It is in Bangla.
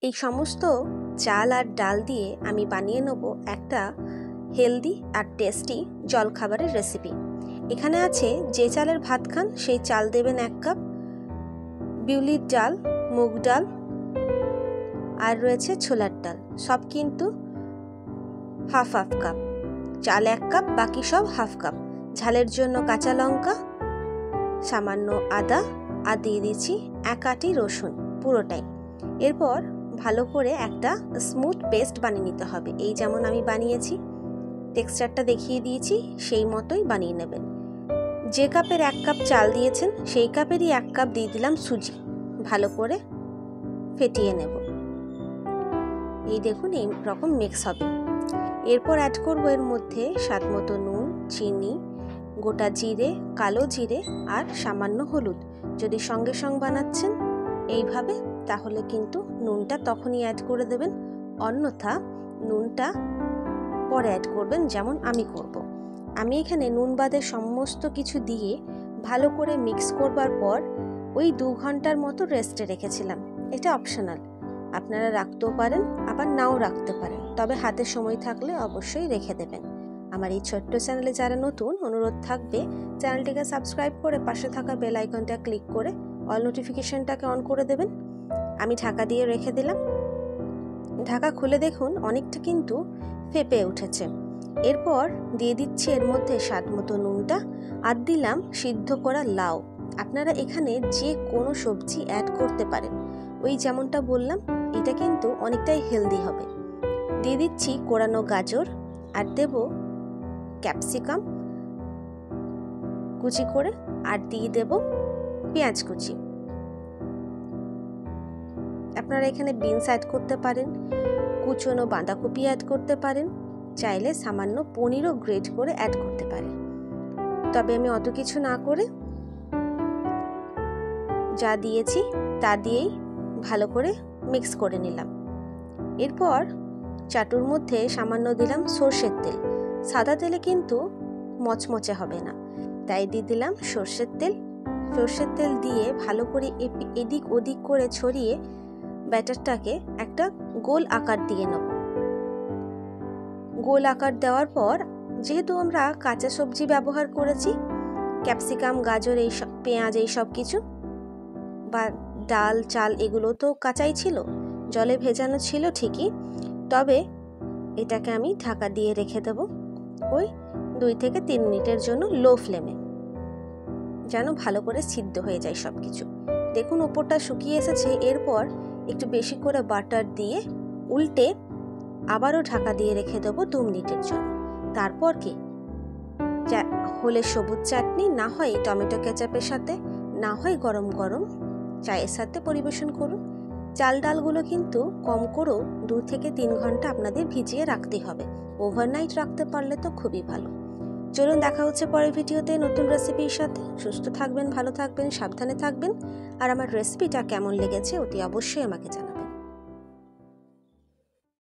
এই সমস্ত চাল আর ডাল দিয়ে আমি বানিয়ে নেব একটা হেলদি আর টেস্টি জলখাবারের রেসিপি। এখানে আছে যে চালের ভাত খান সেই চাল দেবেন 1 কাপ, বিউলির ডাল, মুগ ডাল আর রয়েছে ছোলার ডাল, সব কিন্তু হাফ কাপ। চাল 1 কাপ, বাকি সব হাফ কাপ। ঝালের জন্য কাঁচা লঙ্কা, সামান্য আদা আর দিয়ে দিচ্ছি 1 আটি রসুন পুরোটাই। এরপর ভালো করে একটা স্মুথ পেস্ট বানিয়ে নিতে হবে। এই যেমন আমি বানিয়েছি, টেক্সচারটা দেখিয়ে দিয়েছি, সেই মতোই বানিয়ে নেবেন। যে কাপের 1 কাপ চাল দিয়েছেন সেই কাপেরই 1 কাপ দিয়ে দিলাম সুজি। ভালো করে ফেটিয়ে নেব। এই দেখুন এই রকম মিক্স হবে। এরপর অ্যাড করব এর মধ্যে স্বাদ মতো নুন, চিনি, গোটা জিরে, কালো জিরে আর সামান্য হলুদ। যদি সঙ্গে সঙ্গে বানাচ্ছেন এইভাবে তাহলে কিন্তু নুনটা তখনই অ্যাড করে দেবেন, অন্যথা নুনটা পরে অ্যাড করবেন, যেমন আমি করব। আমি এখানে নুন বাদে সমস্ত কিছু দিয়ে ভালো করে মিক্স করবার পর ওই 2 ঘন্টার মতো রেস্টে রেখেছিলাম। এটা অপশনাল, আপনারা রাখতেও পারেন আবার নাও রাখতে পারেন, তবে হাতে সময় থাকলে অবশ্যই রেখে দেবেন। আমার এই ছোট্ট চ্যানেলে যারা নতুন, অনুরোধ থাকবে চ্যানেলটিকে সাবস্ক্রাইব করে পাশে থাকা বেল আইকনটা ক্লিক করে অল নোটিফিকেশনটাকে অন করে দেবেন। আমি ঢাকা দিয়ে রেখে দিলাম। ঢাকা খুলে দেখুন অনেকটা কিন্তু ফেপে উঠেছে। এরপর দিয়ে দিচ্ছি এর মধ্যে স্বাদ মতো নুনটা আর দিলাম সিদ্ধ করা লাউ। আপনারা এখানে যে কোনো সবজি অ্যাড করতে পারেন, ওই যেমনটা বললাম, এটা কিন্তু অনেকটাই হেলদি হবে। দিয়ে দিচ্ছি কোরানো গাজর আর দেব ক্যাপসিকাম কুচি করে, আর দিয়ে দেব পেঁয়াজ কুচি। আপনারা এখানে বিনস অ্যাড করতে পারেন, কুচনো বাঁধাকপি অ্যাড করতে পারেন, চাইলে সামান্য পনিরও গ্রেট করে অ্যাড করতে পারেন। তবে আমি অত কিছু না করে যা দিয়েছি তা দিয়েই ভালো করে মিক্স করে নিলাম। এরপর চাটুর মধ্যে সামান্য দিলাম সর্ষের তেল। সাদা তেলে কিন্তু মচমচে হবে না, তাই দিয়ে দিলাম সর্ষের তেল। সর্ষের তেল দিয়ে ভালো করে এদিক ওদিক করে ছড়িয়ে ব্যাটারটাকে একটা গোল আকার দিয়ে নেব। গোল আকার দেওয়ার পর, যেহেতু আমরা কাঁচা সবজি ব্যবহার করেছি, ক্যাপসিকাম, গাজর, এই সব পেঁয়াজ, এই সব কিছু বা ডাল চাল এগুলো তো কাঁচাই ছিল, জলে ভেজানো ছিল ঠিকই, তবে এটাকে আমি ঢাকা দিয়ে রেখে দেব ওই 2 থেকে 3 মিনিটের জন্য লো ফ্লেমে, যেন ভালো করে সিদ্ধ হয়ে যায় সব কিছু। দেখুন ওপরটা শুকিয়ে এসেছে। এরপর একটু বেশি করে বাটার দিয়ে উল্টে আবারও ঢাকা দিয়ে রেখে দেবো 2 মিনিটের জন্য। তারপর কি হলে সবুজ চাটনি, না হয় টমেটো কেচাপের সাথে, না হয় গরম গরম চায়ের সাথে পরিবেশন করুন। চাল ডালগুলো কিন্তু কম করেও 2 থেকে 3 ঘন্টা আপনাদের ভিজিয়ে রাখতে হবে। ওভারনাইট রাখতে পারলে তো খুবই ভালো। চলুন দেখা হচ্ছে পরের ভিডিওতে নতুন রেসিপির সাথে। সুস্থ থাকবেন, ভালো থাকবেন, সাবধানে থাকবেন। আর আমার রেসিপিটা কেমন লেগেছে অতি অবশ্যই আমাকে জানাবেন।